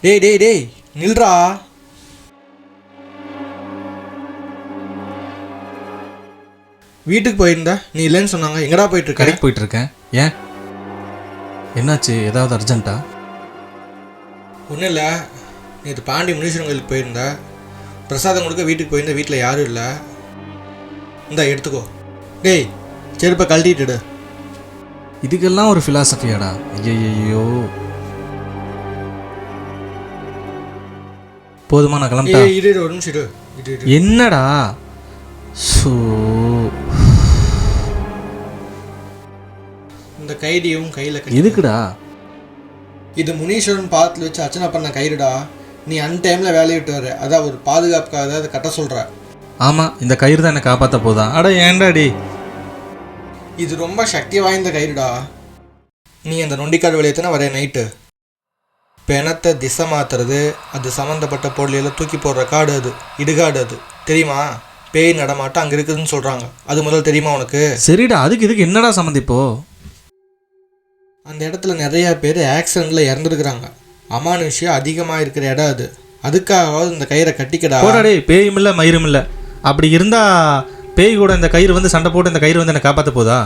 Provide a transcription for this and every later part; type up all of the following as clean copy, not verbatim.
டேய் டேய் டேய் நில்றா. வீட்டுக்கு போயிருந்தா நீ இல்லைன்னு சொன்னாங்க. எங்கடா போயிட்டு இருக்க? கடைக்கு போயிட்டு இருக்கேன். ஏன் என்னாச்சு? ஏதாவது அர்ஜென்ட்டா? ஒன்றும் இல்லை. நேற்று பாண்டி முனீஸ்வரன் கோயிலுக்கு போயிருந்தா, பிரசாதம் கொடுக்க வீட்டுக்கு போயிருந்தா வீட்டில் யாரும் இல்லை. இந்தா எடுத்துக்கோ. டேய் செருப்பை கழட்டிட்டுடு. இதுக்கெல்லாம் ஒரு ஃபிலாசபியாடா? ஐயோ போதுமா, நான் கிளம்பிட்டா? இரு ஒரு நிமிஷம் இரு. என்னடா? இந்த கைடியும் கையில் எதுக்குடா? இது முனீஸ்வரன் பாதத்தில் வச்சு அர்ச்சனை பண்ண கயிறுடா. நீ அன்டைமில் வேலையை விட்டு வர, அதான் ஒரு பாதுகாப்புக்காக அதை கட்ட சொல்கிற. ஆமாம், இந்த கயிறு தான் என்னை காப்பாற்ற போதா? அட ஏண்டாடி, இது ரொம்ப சக்தி வாய்ந்த கயிறுடா. நீ அந்த நொண்டிக்காடு விளையத்துனா வர நைட்டு பிணத்தை திசை மாற்றுறது, அது சம்மந்தப்பட்ட பொருளையெல்லாம் தூக்கி போடுற காடு, அது இடுகாடு. அது தெரியுமா? பேய் நடமாட்டம் அங்கே இருக்குதுன்னு சொல்கிறாங்க. அது முதல்ல தெரியுமா உனக்கு? சரிடா, இதுக்கு என்னடா சம்மந்திப்போ? அந்த இடத்துல நிறையா பேர் ஆக்சிடெண்ட்டில் இறந்துருக்குறாங்க. அமானுஷ்யம் அதிகமாக இருக்கிற இடம் அது. அதுக்காகவாவது இந்த கயிறை கட்டிக்கடா. போடாடே, பேயும் இல்லை மயிரும் இல்லை. அப்படி இருந்தால் பேய் கூட இந்த கயிறு வந்து சண்டை போட்டு இந்த கயிறு வந்து என்னை காப்பாற்ற போதா?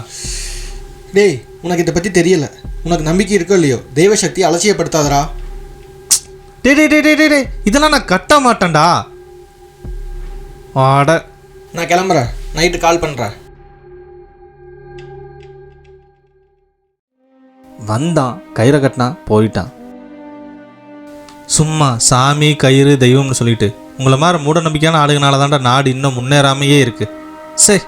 டேய் உனக்கு இதை பற்றி தெரியல. உனக்கு நம்பிக்கை இருக்கோ இல்லையோ, தெய்வ சக்தி அலட்சியப்படுத்தாதரா. டே டே டே டே டே இதெல்லாம் நான் கட்ட மாட்டேன்டா. ஆட நான் கிளம்புறேன், நைட்டு கால் பண்ணுறேன். வந்தான், கயிறை கட்டினா போயிட்டான். சும்மா சாமி கயிறு தெய்வம்னு சொல்லிட்டு உங்களை மாதிரி மூட நம்பிக்கையான ஆளுங்கனால தான்டா நாடு இன்னும் முன்னேறாமையே இருக்கு. சரி.